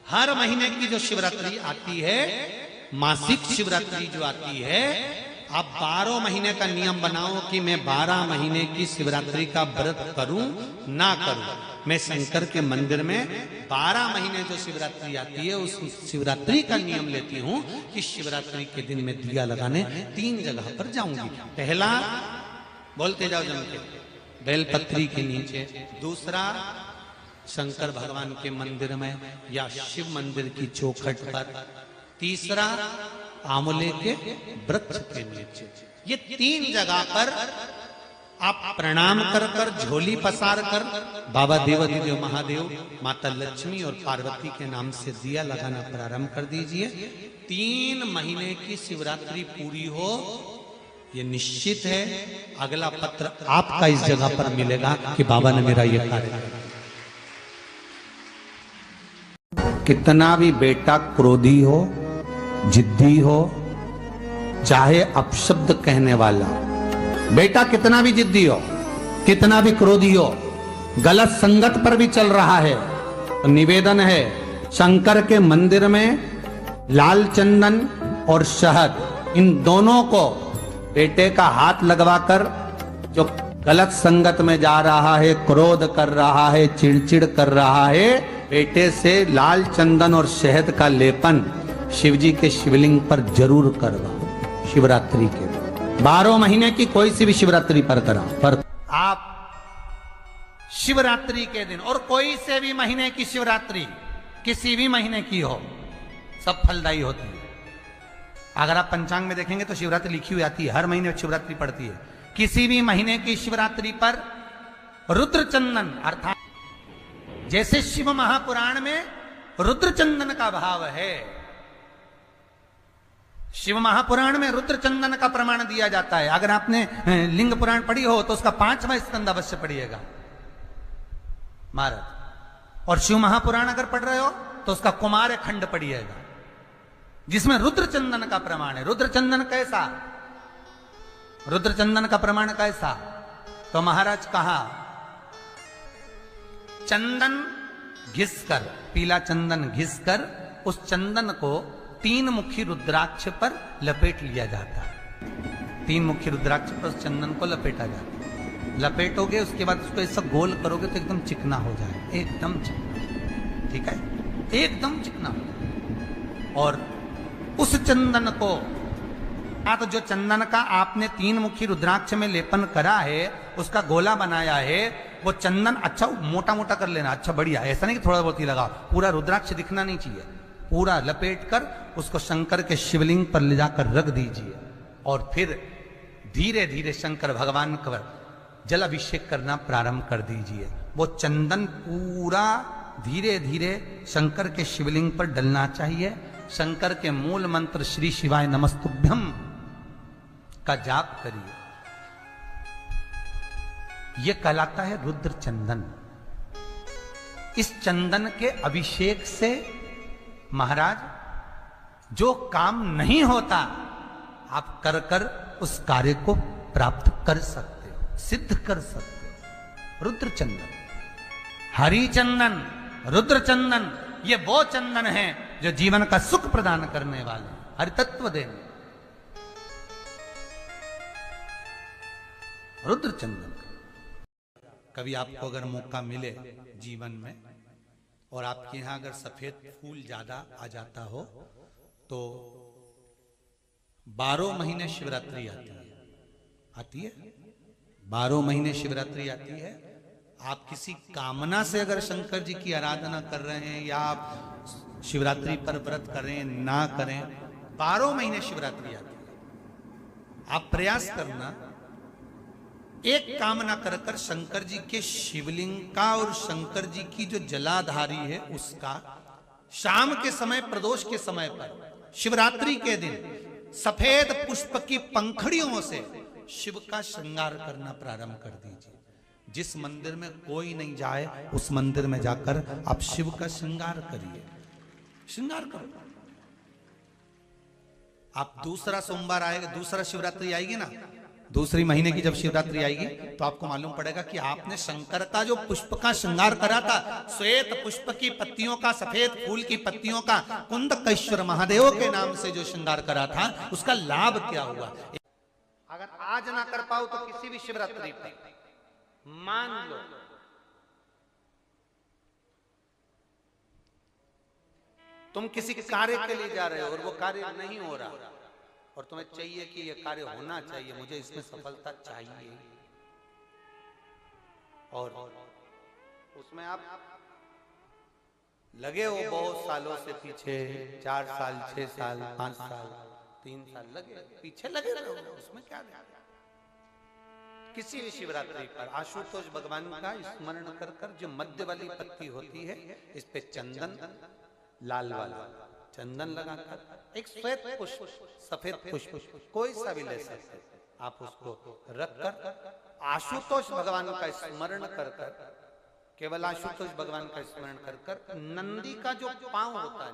हर महीने की जो शिवरात्रि आती है, मासिक शिवरात्रि जो आती है, आप 12 महीने का नियम बनाओ कि मैं 12 महीने की शिवरात्रि का व्रत करूं ना करूं। मैं शंकर के मंदिर में 12 महीने जो शिवरात्रि आती है उस शिवरात्रि का नियम लेती हूं कि शिवरात्रि के दिन मैं दिया लगाने 3 जगह पर जाऊंगी। पहला, बोलते जाओ जम के, बेलपत्री के नीचे। दूसरा, शंकर भगवान के मंदिर में या शिव मंदिर की चौखट पर। तीसरा, आंवले के वृक्ष के नीचे। ये 3 जगह पर आप प्रणाम कर कर, झोली पसार कर बाबा देवाधिदेव महादेव, माता लक्ष्मी और पार्वती के नाम से दिया लगाना प्रारंभ कर दीजिए। 3 महीने की शिवरात्रि पूरी हो, ये निश्चित है अगला पत्र आपका इस जगह पर मिलेगा कि बाबा ने मेरा ये कार्य किया। कितना भी बेटा क्रोधी हो, जिद्दी हो, चाहे अपशब्द कहने वाला, बेटा कितना भी जिद्दी हो, कितना भी क्रोधी हो, गलत संगत पर भी चल रहा है, तो निवेदन है शंकर के मंदिर में लाल चंदन और शहद, इन दोनों को बेटे का हाथ लगवाकर, जो गलत संगत में जा रहा है, क्रोध कर रहा है, चिड़चिड़ कर रहा है, बेटे से लाल चंदन और शहद का लेपन शिवजी के शिवलिंग पर जरूर करवाओ। शिवरात्रि के 12 महीने की कोई सी भी शिवरात्रि पर कराओ, पर आप शिवरात्रि के दिन और कोई से भी महीने की शिवरात्रि, किसी भी महीने की हो, सब फलदायी होती है। अगर आप पंचांग में देखेंगे तो शिवरात्रि लिखी हुई आती है, हर महीने शिवरात्रि पड़ती है। किसी भी महीने की शिवरात्रि पर रुद्र चंदन, अर्थात जैसे शिव महापुराण में रुद्र चंदन का भाव है, शिव महापुराण में रुद्र चंदन का प्रमाण दिया जाता है। अगर आपने लिंग पुराण पढ़ी हो तो उसका 5वां स्कंद अवश्य पढ़िएगा महाराज, और शिव महापुराण अगर पढ़ रहे हो तो उसका कुमार खंड पढ़िएगा, जिसमें रुद्र चंदन का प्रमाण है। रुद्र चंदन कैसा, रुद्र चंदन का प्रमाण कैसा, तो महाराज कहा चंदन घिसकर, पीला चंदन घिसकर उस चंदन को 3 मुखी रुद्राक्ष पर लपेट लिया जाता है। 3 मुखी रुद्राक्ष पर उस चंदन को लपेटा जाता है। लपेटोगे, उसके बाद उसको ऐसा गोल करोगे तो एकदम चिकना हो जाए, एकदम चिकना, ठीक है, एकदम चिकना हो जाए। और उस चंदन को, तो जो चंदन का आपने 3 मुखी रुद्राक्ष में लेपन करा है, उसका गोला बनाया है, वो चंदन अच्छा मोटा मोटा कर लेना, अच्छा बढ़िया, ऐसा नहीं कि थोड़ा बहुत ही लगाओ, पूरा रुद्राक्ष दिखना नहीं चाहिए, पूरा लपेट कर उसको शंकर के शिवलिंग पर ले जाकर रख दीजिए। और फिर धीरे धीरे शंकर भगवान का जल अभिषेक करना प्रारंभ कर दीजिए। वो चंदन पूरा धीरे धीरे शंकर के शिवलिंग पर डलना चाहिए। शंकर के मूल मंत्र श्री शिवाय नमस्तुभ्यम का जाप करिए, यह कहलाता है रुद्र चंदन। इस चंदन के अभिषेक से महाराज जो काम नहीं होता, आप कर कर उस कार्य को प्राप्त कर सकते हो, सिद्ध कर सकते हो। रुद्र चंदन, हरि चंदन, रुद्र चंदन, ये वो चंदन है जो जीवन का सुख प्रदान करने वाले, हरि तत्व देने। रुद्र चंदन, कभी आपको अगर मौका मिले जीवन में और आपके यहां अगर सफेद फूल ज्यादा आ जाता हो तो 12 महीने शिवरात्रि आती है 12 महीने शिवरात्रि आती है। आप किसी कामना से अगर शंकर जी की आराधना कर रहे हैं या आप शिवरात्रि पर व्रत करें ना करें, 12 महीने शिवरात्रि आती है। आप प्रयास करना, एक कामना कर कर शंकर जी के शिवलिंग का और शंकर जी की जो जलाधारी है उसका शाम के समय, प्रदोष के समय पर, शिवरात्रि के दिन सफेद पुष्प की पंखड़ियों से शिव का श्रृंगार करना प्रारंभ कर दीजिए। जिस मंदिर में कोई नहीं जाए उस मंदिर में जाकर आप शिव का श्रृंगार करिए, श्रृंगार करो। आप दूसरा सोमवार आएगा, दूसरा शिवरात्रि आएगी ना, दूसरी महीने की जब शिवरात्रि आएगी तो आपको मालूम पड़ेगा कि आपने शंकर का जो पुष्प का श्रृंगार करा था, श्वेत पुष्प की पत्तियों का, सफेद फूल की पत्तियों का, कुंदकेश्वर महादेव के नाम से जो श्रृंगार करा था, उसका लाभ क्या हुआ? अगर आज ना कर पाओ तो किसी भी शिवरात्रि पर मान लो तुम किसी कार्य के लिए जा रहे हो और वो कार्य नहीं हो रहा और तुम्हें चाहिए कि ये कार्य होना चाहिए, मुझे इसमें सफलता चाहिए, और उसमें आप लगे हो बहुत सालों से पीछे, 4 साल 6 साल 5 साल 3 साल लगे पीछे लगे रहो, उसमें क्या है? किसी भी शिवरात्रि पर आशुतोष भगवान का स्मरण कर कर जो मध्य वाली पत्ती होती है, इस पे चंदन, लाल वाला चंदन लगाकर एक श्वेत पुष्प, सफेद पुष्प, कोई सा भी ले सकते, आप उसको रखकर आशुतोष भगवान का स्मरण कर कर, केवल आशुतोष भगवान का स्मरण कर कर, नंदी का जो पांव होता है,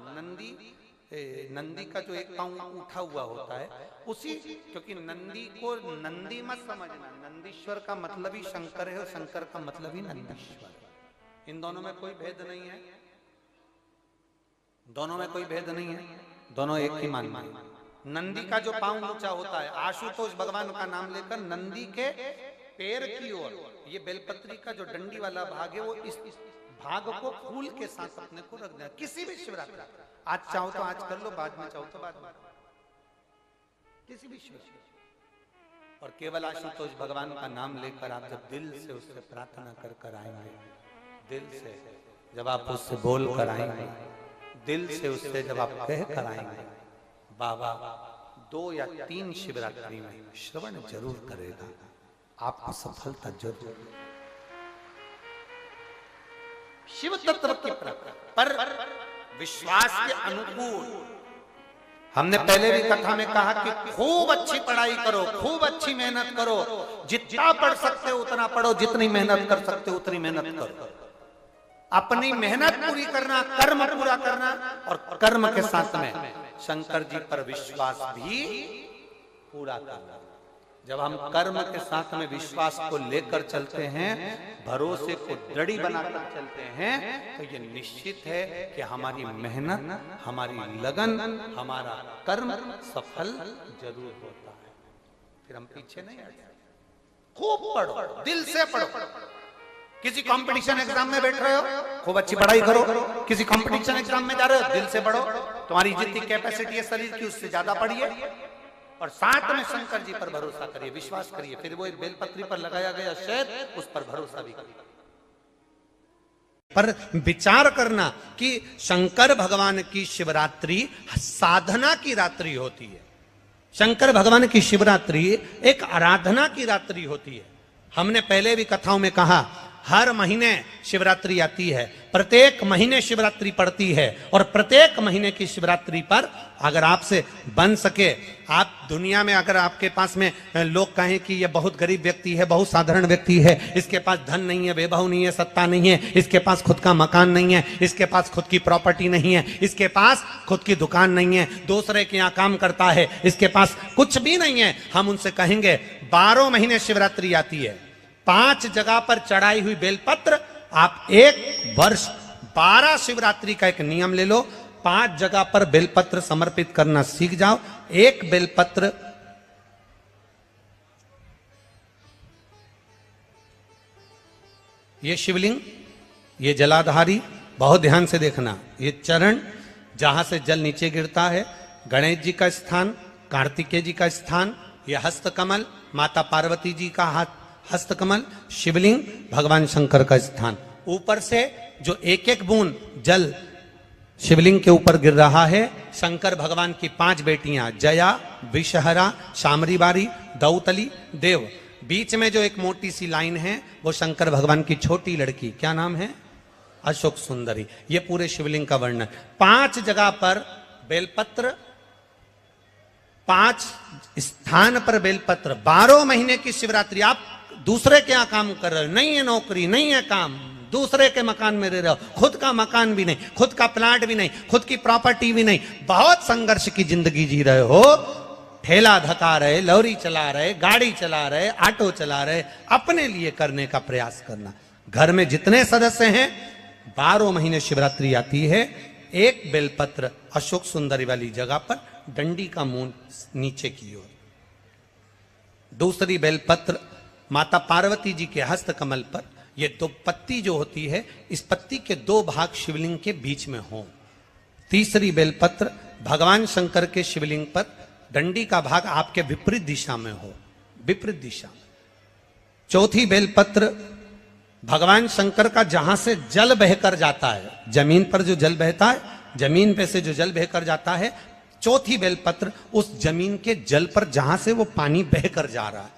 नंदी का जो एक पांव उठा हुआ होता है, उसी, क्योंकि नंदी को नंदी मत समझना, नंदीश्वर का मतलब ही शंकर है और शंकर का मतलब ही नंदीश्वर। इन दोनों में कोई भेद नहीं है, दोनों में कोई भेद नहीं है, दोनों एक ही मान है। नंदी का जो पांव ऊंचा होता है, आशुतोष भगवान का नाम लेकर नंदी के पैर की ओर, ये बेलपत्री का जो डंडी वाला भाग है, वो इस भाग को फूल के साथ अपने को रख देना। किसी भी शिवरात्रि, आज चाहो तो आज कर लो, बाद में चाहो तो बाद में, किसी भी शिवरात्रि, और केवल आशुतोष भगवान का नाम लेकर आप जब दिल से उससे प्रार्थना कर कर आएंगे, दिल से जब आप उससे बोल कर आएंगे, दिल से उससे जब आप कह कर आएंगे, बाबा 2 या 3 शिवरात्रि में श्रवण जरूर करेगा, आपको सफलता जरूर। शिव तत्व के पर विश्वास के अनुकूल, हमने पहले भी कथा में कहा कि खूब अच्छी पढ़ाई करो, खूब अच्छी मेहनत करो, जितना पढ़ सकते हो उतना पढ़ो, जितनी मेहनत कर सकते हो उतनी मेहनत करो, अपनी मेहनत पूरी करना, कर्म पूरा करना, और कर्म के साथ में शंकर जी पर विश्वास भी पूरा करना। जब हम कर्म के साथ में विश्वास को लेकर चलते हैं, भरोसे को दृढ़ बनाकर चलते हैं, तो ये निश्चित है कि हमारी मेहनत, हमारी लगन, हमारा कर्म सफल जरूर होता है। फिर हम पीछे नहीं हटते। खूब पढ़ो, दिल से पढ़ो। किसी कंपटीशन एग्जाम में बैठ रहे हो, खूब अच्छी पढ़ाई करो। किसी कंपटीशन एग्जाम में जा रहे हो, दिल से पढ़ो। तुम्हारी जितनी कैपेसिटी है शरीर की, उससे ज्यादा पढ़िए, और साथ में शंकर जी पर भरोसा करिए, विश्वास करिए। फिर वो बेलपत्री पर लगाया गया शहद, उस पर भरोसा भी करिए। पर विचार करना कि शंकर भगवान की शिवरात्रि साधना की रात्रि होती है। शंकर भगवान की शिवरात्रि एक आराधना की रात्रि होती है। हमने पहले भी कथाओं में कहा, हर महीने शिवरात्रि आती है, प्रत्येक महीने शिवरात्रि पड़ती है, और प्रत्येक महीने की शिवरात्रि पर अगर आपसे बन सके, आप दुनिया में अगर आपके पास में लोग कहें कि ये बहुत गरीब व्यक्ति है, बहुत साधारण व्यक्ति है, इसके पास धन नहीं है, वैभव नहीं है, सत्ता नहीं है, इसके पास खुद का मकान नहीं है, इसके पास खुद की प्रॉपर्टी नहीं है, इसके पास खुद की दुकान नहीं है, दूसरे के यहाँ काम करता है, इसके पास कुछ भी नहीं है, हम उनसे कहेंगे 12 महीने शिवरात्रि आती है, 5 जगह पर चढ़ाई हुई बेलपत्र, आप 1 वर्ष 12 शिवरात्रि का एक नियम ले लो, 5 जगह पर बेलपत्र समर्पित करना सीख जाओ। एक बेलपत्र ये शिवलिंग, ये जलाधारी, बहुत ध्यान से देखना, ये चरण जहां से जल नीचे गिरता है, गणेश जी का स्थान, कार्तिकेय जी का स्थान, ये हस्तकमल, माता पार्वती जी का हाथ हस्तकमल, शिवलिंग, भगवान शंकर का स्थान। ऊपर से जो एक एक बूंद जल शिवलिंग के ऊपर गिर रहा है, शंकर भगवान की 5 बेटियां, जया, विषहरा, शामरीबारी, दौतली, देव। बीच में जो एक मोटी सी लाइन है, वो शंकर भगवान की छोटी लड़की, क्या नाम है? अशोक सुंदरी। ये पूरे शिवलिंग का वर्णन। 5 जगह पर बेलपत्र, 5 स्थान पर बेलपत्र। 12 महीने की शिवरात्रि। आप दूसरे के यहाँ काम कर रहे हो, नहीं है नौकरी, नहीं है काम, दूसरे के मकान में रह रहे हो, खुद का मकान भी नहीं, खुद का प्लाट भी नहीं, खुद की प्रॉपर्टी भी नहीं, बहुत संघर्ष की जिंदगी जी रहे हो, ठेला धका रहे, लौरी चला रहे, गाड़ी चला रहे, ऑटो चला रहे, अपने लिए करने का प्रयास करना। घर में जितने सदस्य हैं 12 महीने शिवरात्रि आती है, एक बेलपत्र अशोक सुंदरी वाली जगह पर डंडी का मुंह नीचे की ओर, दूसरी बेलपत्र माता पार्वती जी के हस्त कमल पर, ये 2 पत्ती जो होती है इस पत्ती के 2 भाग शिवलिंग के बीच में हो, तीसरी बेलपत्र भगवान शंकर के शिवलिंग पर डंडी का भाग आपके विपरीत दिशा में हो, विपरीत दिशा में, चौथी बेलपत्र भगवान शंकर का जहां से जल बहकर जाता है, जमीन पर जो जल बहता है, जमीन पे से जो जल बहकर जाता है, चौथी बेलपत्र उस जमीन के जल पर जहां से वो पानी बहकर जा रहा है,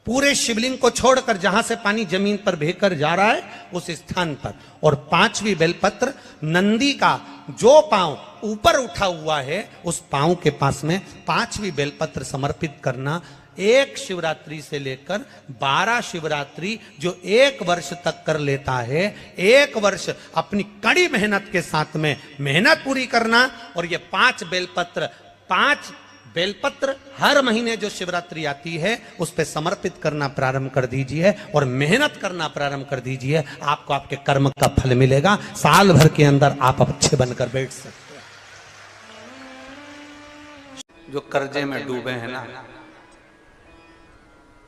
पूरे शिवलिंग को छोड़कर जहां से पानी जमीन पर बहकर जा रहा है उस स्थान पर। और 5वीं बेलपत्र नंदी का जो पांव ऊपर उठा हुआ है उस पांव के पास में 5वीं बेलपत्र समर्पित करना। एक शिवरात्रि से लेकर 12 शिवरात्रि जो 1 वर्ष तक कर लेता है, 1 वर्ष अपनी कड़ी मेहनत के साथ में मेहनत पूरी करना। और ये 5 बेलपत्र हर महीने जो शिवरात्रि आती है उस पे समर्पित करना प्रारंभ कर दीजिए और मेहनत करना प्रारंभ कर दीजिए। आपको आपके कर्म का फल मिलेगा। साल भर के अंदर आप अच्छे बनकर बैठ सकते हैं। जो कर्जे में डूबे हैं ना,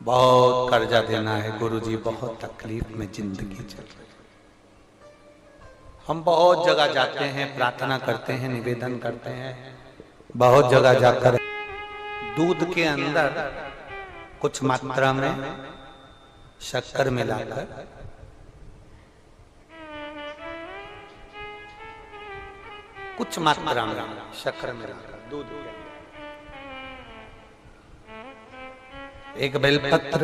बहुत कर्जा देना है गुरुजी, बहुत तकलीफ में जिंदगी चल रही है। हम बहुत जगह जाते हैं, प्रार्थना करते हैं, निवेदन करते हैं, बहुत जगह जाकर दूध के अंदर कुछ मात्रा में शक्कर मिलाकर कुछ मात्रा में शक्कर मिलाकर दूध के अंदर एक बेलपत्र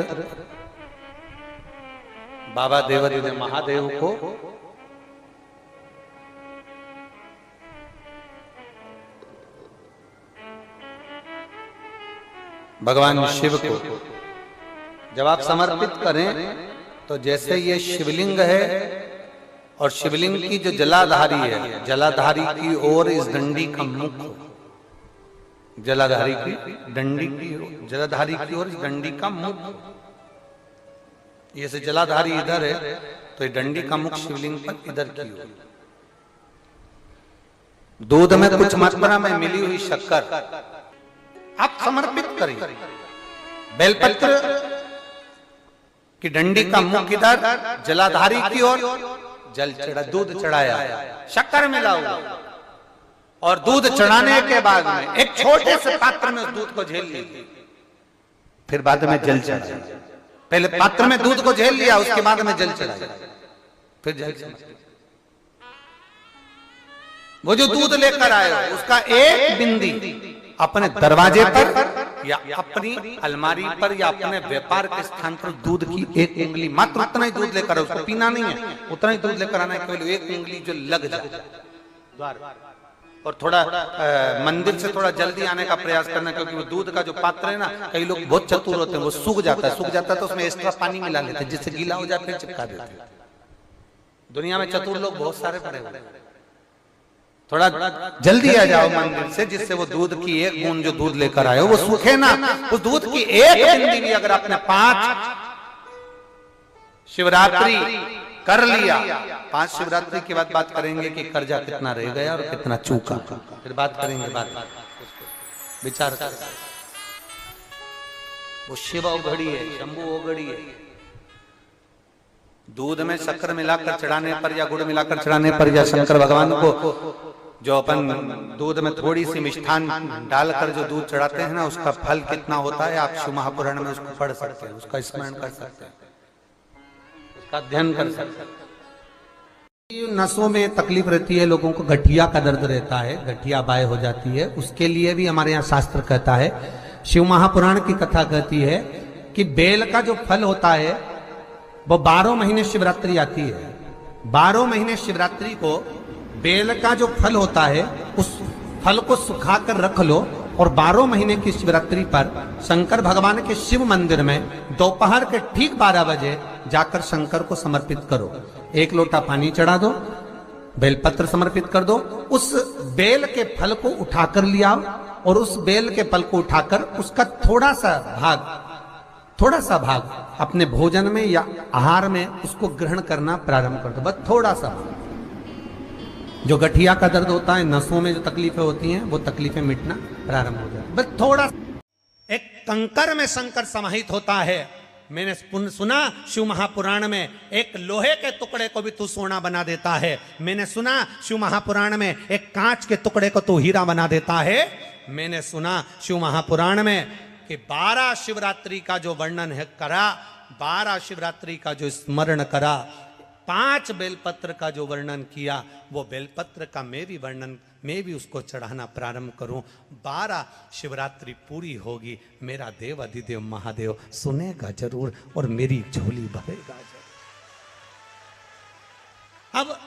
बाबा देवादिदेव महादेव को भगवान शिव को जब आप समर्पित करें तो जैसे ये शिवलिंग है और शिवलिंग की जो जलाधारी है, जलाधारी की ओर इस डंडी का मुख, जलाधारी की डंडी की, जलाधारी की ओर इस डंडी का मुख, ये से जलाधारी इधर है तो ये डंडी का मुख शिवलिंग पर इधर की ओर, दूध में कुछ मात्रा में मिली हुई शक्कर आप समर्पित करें। बेलपत्र की डंडी का मुख इधर, जलाधारी की ओर जल चढ़ा, दूध चढ़ाया, शक्कर मिला हुआ, और दूध चढ़ाने के बाद में एक छोटे से पात्र में उस दूध को झेल लिया, फिर बाद में जल चढ़ाया। पहले पात्र में दूध को झेल लिया, उसके बाद में जल चढ़ाया, फिर जल चढ़ाया। वो जो दूध लेकर आए उसका एक बिंदी अपने दरवाजे पर या अपनी अलमारी पर या अपने व्यापार के स्थान पर दूध की एक उंगली, मात्र उतना ही दूध लेकर, उसको पीना नहीं है, उतना ही दूध लेकर आना है, केवल एक उंगली जो लग जाए द्वार, और थोड़ा मंदिर से थोड़ा जल्दी आने का प्रयास करना, क्योंकि वो दूध का जो पात्र है ना, कई लोग बहुत चतुर होते हैं, वो सूख जाता है तो उसमें एक्स्ट्रा पानी मिला लेते हैं, जिससे गीला हो जाए फिर चिपका देते हैं। दुनिया में चतुर लोग बहुत सारे पड़े हुए हैं। थोड़ा जल्दी आ जाओ मंदिर से, जिससे वो दूध की एक बूंद जो दूध लेकर आए वो सूखे ना। उस दूध की एक बूंद भी अगर आपने 5 शिवरात्रि कर लिया, 5 शिवरात्रि के बाद बात करेंगे कि कर्जा कितना रह गया और कितना चूका, फिर बात करेंगे, बात विचार कर। वो शिव औघड़ी है, शंभु औघड़ी है। दूध में शक्कर मिलाकर चढ़ाने पर या गुड़ मिलाकर चढ़ाने पर या शंकर भगवान को जो अपन दूध में थोड़ी सी मिष्ठान डालकर जो दूध चढ़ाते हैं ना, उसका फल कितना होता है आप शिव महापुराण में उसको पढ़ सकते हैं, उसका स्मरण कर सकते हैं, उसका अध्ययन कर सकते हैं। नसों में तकलीफ रहती है, लोगों को गठिया का दर्द रहता है, गठिया बाय हो जाती है, उसके लिए भी हमारे यहाँ शास्त्र कहता है, शिव महापुराण की कथा कहती है कि बेल का जो फल होता है वो 12 महीने शिवरात्रि आती है, 12 महीने शिवरात्रि को बेल का जो फल होता है उस फल को सुखाकर रख लो और 12 महीने की शिवरात्रि पर शंकर भगवान के शिव मंदिर में दोपहर के ठीक 12 बजे जाकर शंकर को समर्पित करो। 1 लोटा पानी चढ़ा दो, बेलपत्र समर्पित कर दो। उस बेल के फल को उठाकर लिया और उस बेल के फल को उठाकर उसका थोड़ा सा भाग अपने भोजन में या आहार में उसको ग्रहण करना प्रारंभ कर दो। बस थोड़ा सा। जो गठिया का दर्द होता है, नसों में जो तकलीफें होती हैं, वो तकलीफें मिटना प्रारंभ हो जाए। बस थोड़ा। एक कंकर में शंकर समाहित होता है। मैंने सुना शिव महापुराण में एक लोहे के टुकड़े को भी तू सोना बना देता है। मैंने सुना शिव महापुराण में एक कांच के टुकड़े को तू हीरा बना देता है। मैंने सुना शिव महापुराण में कि 12 शिवरात्रि का जो वर्णन है करा, 12 शिवरात्रि का जो स्मरण करा, 5 बेलपत्र का जो वर्णन किया, वो बेलपत्र का मैं भी उसको चढ़ाना प्रारंभ करूं। 12 शिवरात्रि पूरी होगी, मेरा देव अधिदेव महादेव सुनेगा जरूर और मेरी झोली भरेगा जरूर। अब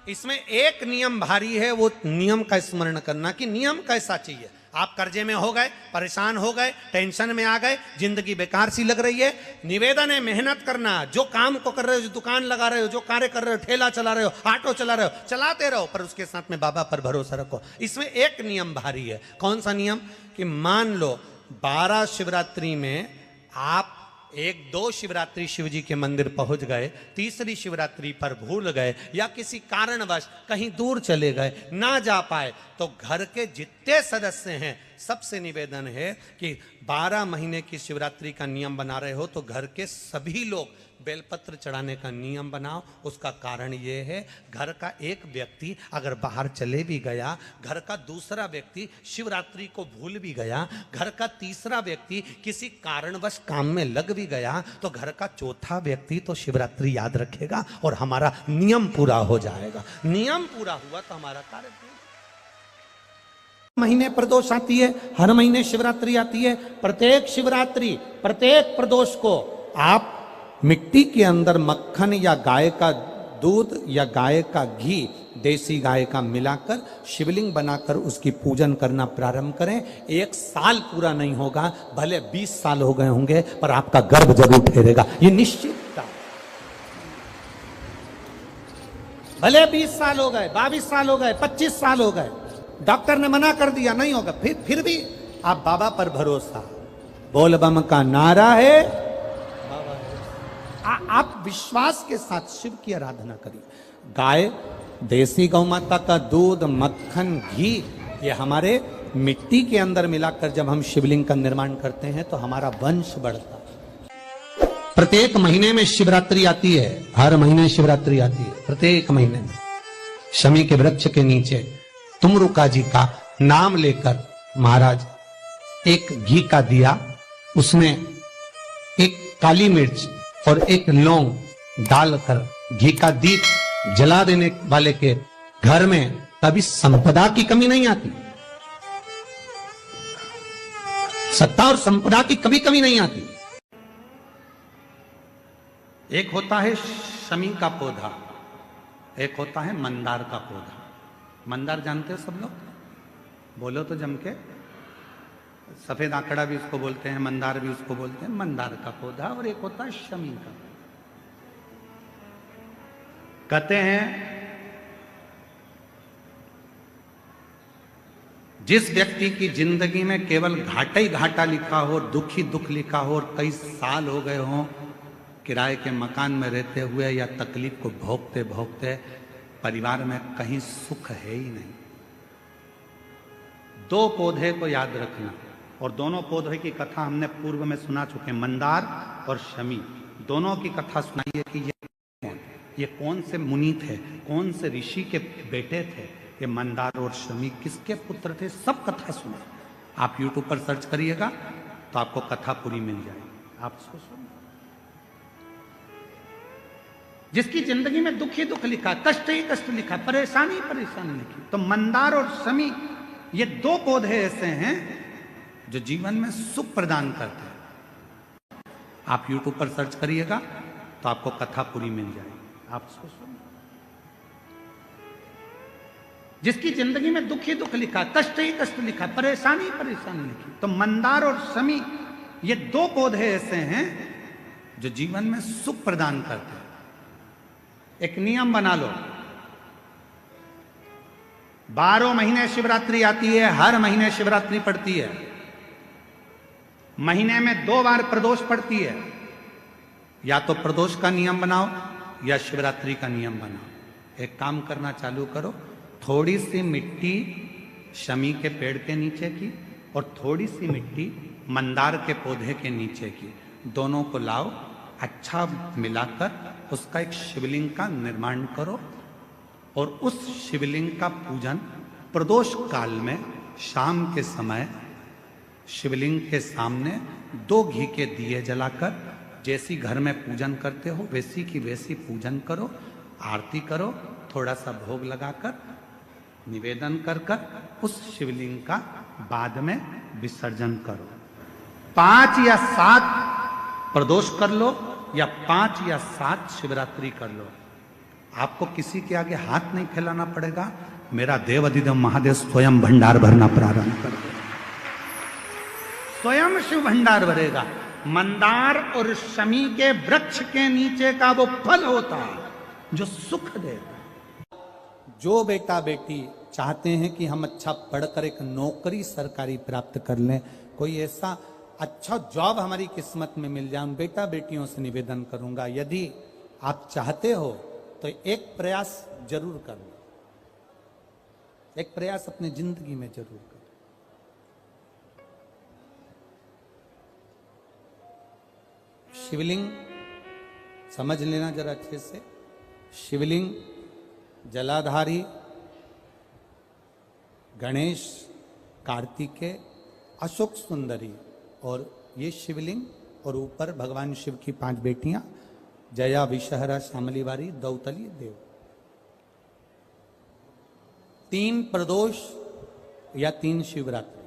इसमें एक नियम भारी है, वो नियम का स्मरण करना कि नियम कैसा चाहिए। आप कर्जे में हो गए, परेशान हो गए, टेंशन में आ गए, जिंदगी बेकार सी लग रही है, निवेदन है मेहनत करना। जो काम को कर रहे हो, जो दुकान लगा रहे हो, जो कार्य कर रहे हो, ठेला चला रहे हो, ऑटो चला रहे हो, चलाते रहो, पर उसके साथ में बाबा पर भरोसा रखो। इसमें एक नियम भारी है। कौन सा नियम? कि मान लो 12 शिवरात्रि में आप 1-2 शिवरात्रि शिव जी के मंदिर पहुंच गए, तीसरी शिवरात्रि पर भूल गए या किसी कारणवश कहीं दूर चले गए, ना जा पाए, तो घर के जितने सदस्य हैं सबसे निवेदन है कि 12 महीने की शिवरात्रि का नियम बना रहे हो तो घर के सभी लोग बेलपत्र चढ़ाने का नियम बनाओ। उसका कारण ये है, घर का एक व्यक्ति अगर बाहर चले भी गया, घर का दूसरा व्यक्ति शिवरात्रि को भूल भी गया, घर का तीसरा व्यक्ति किसी कारणवश काम में लग भी गया, तो घर का चौथा व्यक्ति तो शिवरात्रि याद रखेगा और हमारा नियम पूरा हो जाएगा। नियम पूरा हुआ तो हमारा कार्य महीने प्रदोष आती है, हर महीने शिवरात्रि आती है। प्रत्येक शिवरात्रि, प्रत्येक प्रदोष को आप मिट्टी के अंदर मक्खन या गाय का दूध या गाय का घी, देसी गाय का मिलाकर शिवलिंग बनाकर उसकी पूजन करना प्रारंभ करें। 1 साल पूरा नहीं होगा, भले 20 साल हो गए होंगे, पर आपका गर्भ जरूर ठहरेगा, ये निश्चित। भले 20 साल हो गए, 22 साल हो गए, 25 साल हो गए, डॉक्टर ने मना कर दिया नहीं होगा, फिर भी आप बाबा पर भरोसा। बोल बम का नारा है, आप विश्वास के साथ शिव की आराधना करिए। गाय, देसी गौ माता का दूध, मक्खन, घी, ये हमारे मिट्टी के अंदर मिलाकर जब हम शिवलिंग का निर्माण करते हैं तो हमारा वंश बढ़ता है। प्रत्येक महीने में शिवरात्रि आती है, हर महीने शिवरात्रि आती है, प्रत्येक महीने में शमी के वृक्ष के नीचे तुमरुका जी का नाम लेकर महाराज एक घी का दिया, उसमें एक काली मिर्च और एक लौंग डालकर घी का दीप जला देने वाले के घर में कभी संपदा की कमी नहीं आती। सत्ता और संपदा की कभी कमी नहीं आती। एक होता है शमी का पौधा, एक होता है मंदार का पौधा। मंदार जानते हो सब लोग? बोलो तो जम के। सफेद आंकड़ा भी उसको बोलते हैं, मंदार भी उसको बोलते हैं। मंदार का पौधा और एक होता है शमी का। कहते हैं जिस व्यक्ति की जिंदगी में केवल घाटा ही घाटा लिखा हो, दुख ही दुख लिखा हो और कई साल हो गए हों किराए के मकान में रहते हुए या तकलीफ को भोगते भोगते, परिवार में कहीं सुख है ही नहीं, 2 पौधे को याद रखना। और दोनों पौधे की कथा हमने पूर्व में सुना चुके, मंदार और शमी। दोनों की कथा सुनाइए कि ये कौन से मुनि थे, कौन से ऋषि के बेटे थे, ये मंदार और शमी किसके पुत्र थे, सब कथा सुने। आप YouTube पर सर्च करिएगा तो आपको कथा पूरी मिल जाएगी, आप इसको सुनिए। जिसकी जिंदगी में दुख ही दुख लिखा, कष्ट ही कष्ट लिखा, परेशानी ही परेशानी लिखी, तो मंदार और शमी ये 2 पौधे ऐसे हैं जो जीवन में सुख प्रदान करते हैं। आप YouTube पर सर्च करिएगा तो आपको कथा पूरी मिल जाएगी, आप इसको सुनिए। जिसकी जिंदगी में दुख ही दुख लिखा, कष्ट ही कष्ट लिखा, परेशानी ही परेशानी लिखी, तो मंदार और शमी ये 2 पौधे ऐसे हैं जो जीवन में सुख प्रदान करते हैं। एक नियम बना लो, 12 महीने शिवरात्रि आती है, हर महीने शिवरात्रि पड़ती है, महीने में 2 बार प्रदोष पड़ती है। या तो प्रदोष का नियम बनाओ या शिवरात्रि का नियम बनाओ। एक काम करना चालू करो, थोड़ी सी मिट्टी शमी के पेड़ के नीचे की और थोड़ी सी मिट्टी मंदार के पौधे के नीचे की, दोनों को लाओ, अच्छा मिलाकर उसका एक शिवलिंग का निर्माण करो और उस शिवलिंग का पूजन प्रदोष काल में शाम के समय शिवलिंग के सामने 2 घी के दिए जलाकर, जैसी घर में पूजन करते हो वैसी की वैसी पूजन करो, आरती करो, थोड़ा सा भोग लगाकर निवेदन कर कर उस शिवलिंग का बाद में विसर्जन करो। 5 या 7 प्रदोष कर लो या 5 या 7 शिवरात्रि कर लो, आपको किसी के आगे हाथ नहीं फैलाना पड़ेगा। मेरा देव अधिदेव महादेव स्वयं भंडार भरना प्रारंभ कर देगा, स्वयं शिव भंडार भरेगा। मंदार और शमी के वृक्ष के नीचे का वो फल होता है जो सुख देता। जो बेटा बेटी चाहते हैं कि हम अच्छा पढ़कर एक नौकरी सरकारी प्राप्त कर लें, कोई ऐसा अच्छा जॉब हमारी किस्मत में मिल जाए, उन बेटा बेटियों से निवेदन करूंगा, यदि आप चाहते हो तो एक प्रयास जरूर करना, एक प्रयास अपनी जिंदगी में जरूर करना। शिवलिंग समझ लेना जरा अच्छे से, शिवलिंग जलाधारी गणेश, कार्तिकेय, अशोक सुंदरी, और ये शिवलिंग और ऊपर भगवान शिव की 5 बेटियां, जया, विषहरा, शामलीवारी, दौतली, देव। 3 प्रदोष या 3 शिवरात्रि।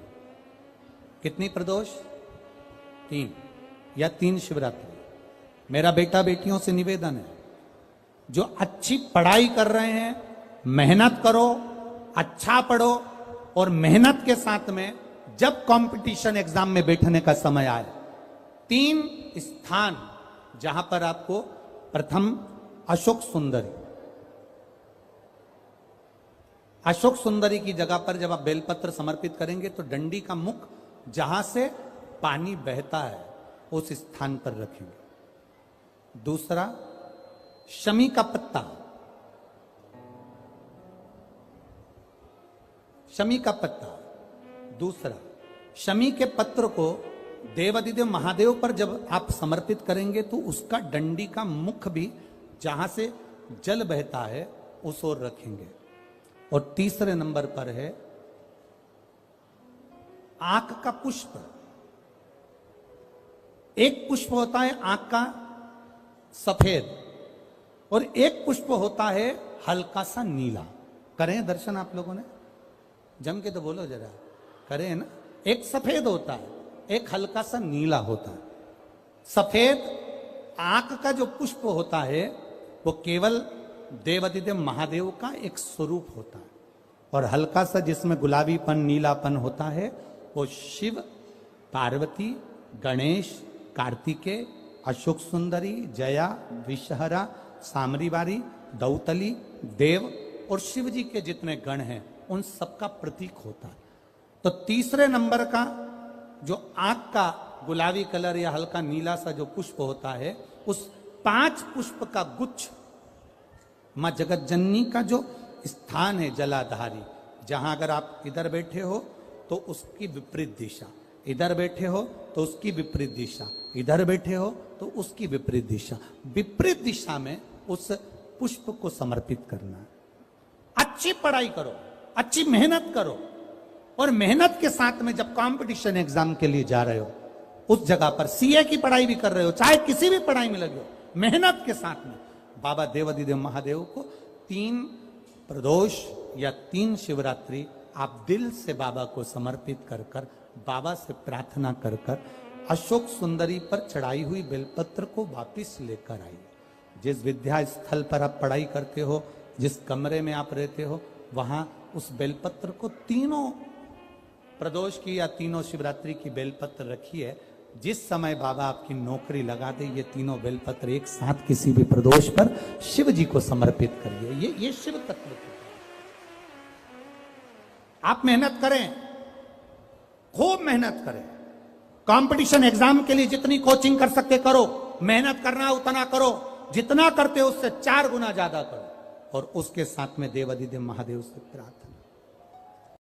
कितनी प्रदोष? 3 या 3 शिवरात्रि। मेरा बेटा बेटियों से निवेदन है, जो अच्छी पढ़ाई कर रहे हैं, मेहनत करो, अच्छा पढ़ो, और मेहनत के साथ में जब कंपटीशन एग्जाम में बैठने का समय आए, 3 स्थान जहां पर आपको प्रथम अशोक सुंदरी, अशोक सुंदरी की जगह पर जब आप बेलपत्र समर्पित करेंगे तो डंडी का मुख जहां से पानी बहता है उस स्थान पर रखेंगे। दूसरा शमी का पत्ता, शमी का पत्ता। दूसरा शमी के पत्र को देवाधिदेव महादेव पर जब आप समर्पित करेंगे तो उसका डंडी का मुख भी जहां से जल बहता है उस ओर रखेंगे। और तीसरे नंबर पर है आंख का पुष्प। एक पुष्प होता है आंख का सफेद और एक पुष्प होता है हल्का सा नीला। करें दर्शन आप लोगों ने? जम के तो बोलो जरा, करें ना? एक सफेद होता है, एक हल्का सा नीला होता है। सफेद आंख का जो पुष्प होता है वो केवल देवाधिदेव महादेव का एक स्वरूप होता है, और हल्का सा जिसमें गुलाबीपन नीलापन होता है वो शिव, पार्वती, गणेश, कार्तिकेय, अशोक सुंदरी, जया, विषहरा, सामरीवारी, दौतली, देव और शिव जी के जितने गण हैं उन सबका प्रतीक होता है। तो तीसरे नंबर का जो आंख का गुलाबी कलर या हल्का नीला सा जो पुष्प होता है, उस 5 पुष्प का गुच्छ मां जगत जननी का जो स्थान है जलाधारी, जहां अगर आप इधर बैठे हो तो उसकी विपरीत दिशा, इधर बैठे हो तो उसकी विपरीत दिशा, इधर बैठे हो तो उसकी विपरीत दिशा, विपरीत दिशा में उस पुष्प को समर्पित करना है। अच्छी पढ़ाई करो, अच्छी मेहनत करो, और मेहनत के साथ में जब कंपटीशन एग्जाम के लिए जा रहे हो उस जगह पर सीए की पढ़ाई भी कर रहे हो, चाहे किसी भी पढ़ाई में लगे हो, मेहनत के साथ में बाबा देवाधिदेव महादेव को 3 प्रदोष या 3 शिवरात्रि आप दिल से बाबा को समर्पित कर कर, बाबा से प्रार्थना कर कर अशोक सुंदरी पर चढ़ाई हुई बेलपत्र को वापिस लेकर आइए। जिस विद्या स्थल पर आप पढ़ाई करते हो, जिस कमरे में आप रहते हो, वहां उस बेलपत्र को 3 प्रदोष की या 3 शिवरात्रि की बेलपत्र रखिए। जिस समय बाबा आपकी नौकरी लगा दे, ये 3 बेलपत्र एक साथ किसी भी प्रदोष पर शिव जी को समर्पित करिए। ये शिव तत्व। आप मेहनत करें, खूब मेहनत करें। कंपटीशन एग्जाम के लिए जितनी कोचिंग कर सकते करो, मेहनत करना उतना करो, जितना करते हो उससे 4 गुना ज्यादा करो, और उसके साथ में देवाधिदेव महादेव से प्रार्थना।